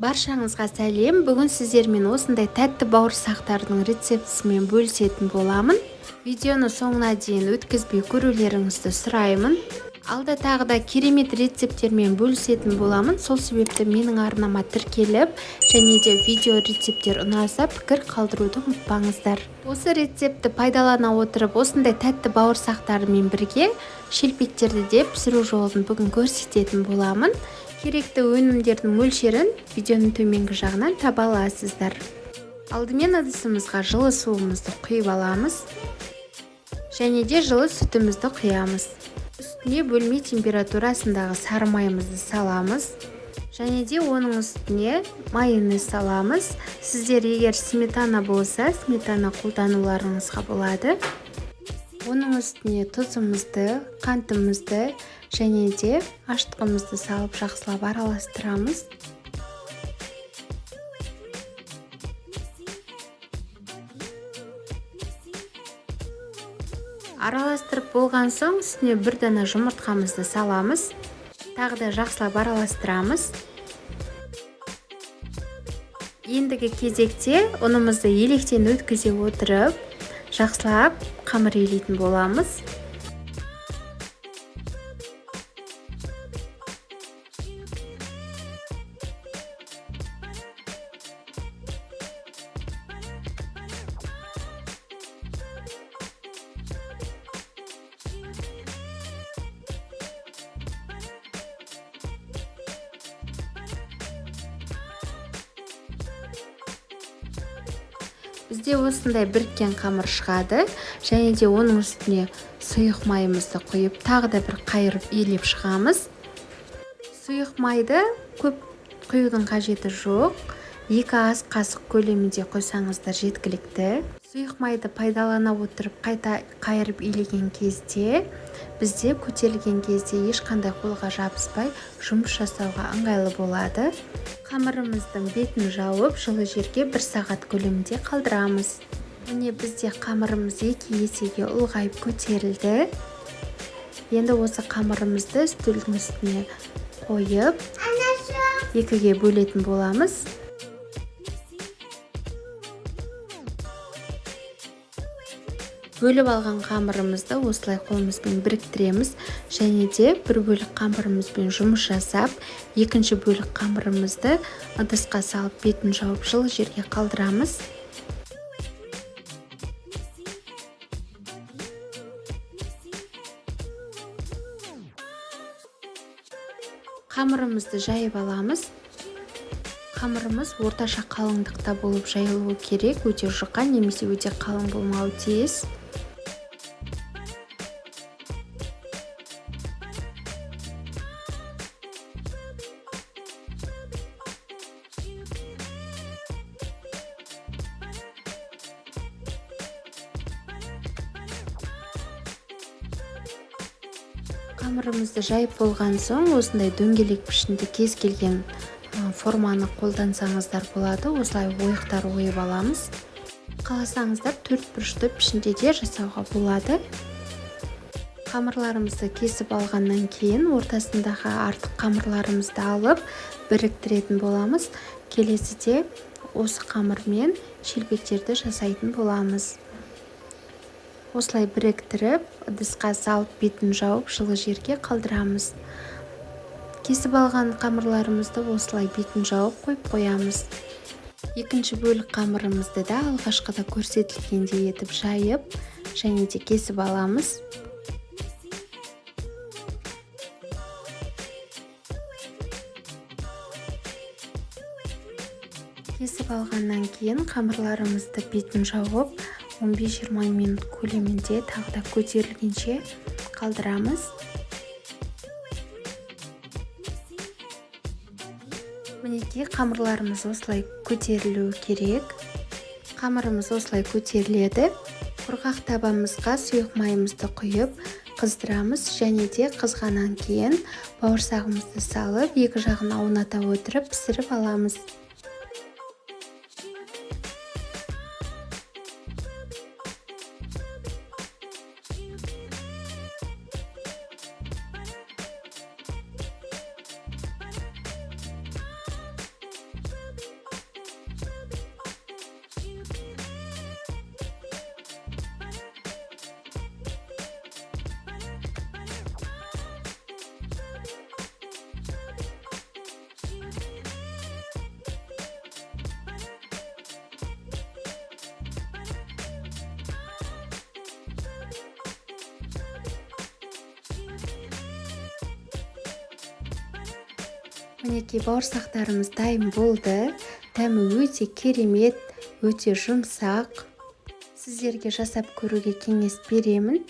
Баршаңызға сәлем. Бүгін сіздермен осындай тәтті бауырсақтардың рецептісімен бөлісетін боламын. Видеоны соңына дейін өткізбей көрулеріңізді сұраймын. Алда тағы да керемет рецепттермен бөлісетін боламын. Сол себепті менің арнама тіркеліп, және де видео рецепттер ұнаса пікір қалдыруды ұмытпаңыздар. Осы рецепті пайдалана отырып, осындай тәтті бауырсақтарымен бірге шелпектерді де пісіру жолын бүгін көрсететін боламын. Керекті өнімдердің мөлшерін видеоның төменгі жағынан таба аласыздар. Алдымен ыдысымызға жылы суымызды құйып аламыз. Және де жылы сүтімізді құямыз. Үстіне бөлме температурасындағы сары майымызды саламыз. Және де оның үстіне майонез саламыз. Сіздер егер сметана болса, сметана қолдануларыңызға болады. Оның үстіне тұзымызды, қантымызды және де аштығымызды салып жақсылап араластырамыз. Араластырып болған соң үстіне бір дана жұмыртқамызды саламыз. Тағы да жақсылап араластырамыз. Ендігі кезекте ұнымызды електен өткізе отырып, жақсылап қамыр илейтін боламыз. Бізде осындай біріккен қамыр шығады, және де оның үстіне сұйық майымызды құйып, тағы да бір қайырып елеп шығамыз. Сұйық майды көп құюдың қажеті жоқ. 2 ас қасық көлемінде қойсаңыздар жеткілікті. Сұйық майды пайдалана отырып қайта қайырып илеген кезде, бізде көтерілген кезде ешқандай қолға жабыспай жұмыс жасауға ыңғайлы болады. Қамырымыздың бетін жауып, жылы жерге 1 сағат көлемінде қалдырамыз. Міне бізде қамырымыз 2 есеге ұлғайып көтерілді. Енді осы қамырымызды үстелдің үстіне қойып, 2-ге бөлетін боламыз. Бөліп алған қамырымызды осылай қолымызбен біріктіреміз, және де бір бөлік қамырымызбен жұмыс жасап, екінші бөлік қамырымызды ыдысқа салып, бетін жауып, жылы жерге қалдырамыз. Қамырымызды жайып аламыз. Қамырымыз орташа қалыңдықта болып жайылуы керек, өте жұқа немесе өте қалың болмауы тиіс. Қамырымызды жайып болған соң, осындай дөңгелек пішінде кез келген форманы қолдансаңыздар болады. Осылай ойықтар ойып аламыз. Қаласаңыздар 4 бұрышты пішінде де жасауға болады. Қамырларымызды кесіп алғаннан кейін ортасындағы артық қамырларымызды алып біріктіретін боламыз. Келесіде осы қамырмен шелпектерді жасайтын боламыз. Осылай біріктіріп, ыдысқа салып, бетін жауып, жылы жерге қалдырамыз. Кесіп алған қамырларымызды осылай бетін жауып қойып қоямыз. Екінші бөлік қамырымызды да алғашқыда көрсетілгендей етіп жайып, және де кесіп аламыз. Кесіп алғаннан кейін қамырларымызды бетін жауып, 15-20 минут көлемінде тағы да көтерілгенше қалдырамыз. Мінекей қамырларымыз осылай көтерілуі керек. Қамырымыз осылай көтеріледі. Құрғақ табамызға сұйық майымызды құйып қыздырамыз, және де қызғаннан кейін бауырсағымызды салып, екі жағын ауната отырып пісіріп аламыз. Мінекей бауырсақтарымыз дайын болды. Дәмі өте керемет, өте жұмсақ. Сіздерге жасап көруге кеңес беремін.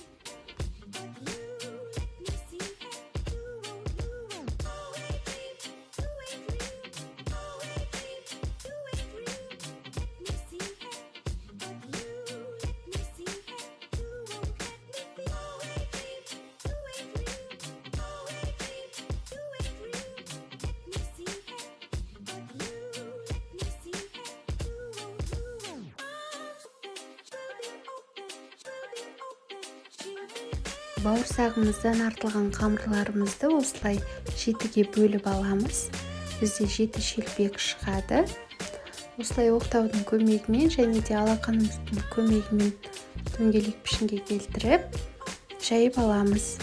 Бауырсағымыздан артылған қамырларымызды осылай жетіге бөліп аламыз. Бізде 7 шелпек шығады. Осылай оқтаудың көмегімен және де алақанымыздың көмегімен дөңгелек пішінге келтіріп жайып аламыз.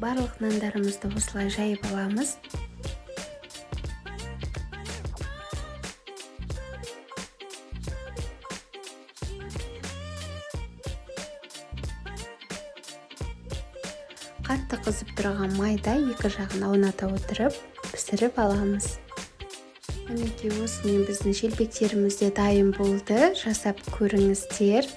Барлық нандарымызды осылай жайып аламыз. Қатты қызып тұрған майда екі жағын ауната отырып пісіріп аламыз. Мінекей осымен біздің шелпектеріміз де дайын болды. Жасап көріңіздер.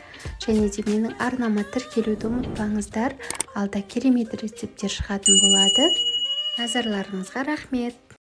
Және де менің арнама тіркелуді ұмытпаңыздар. Алда керемет рецепттер шығатын болады. Назарларыңызға рахмет.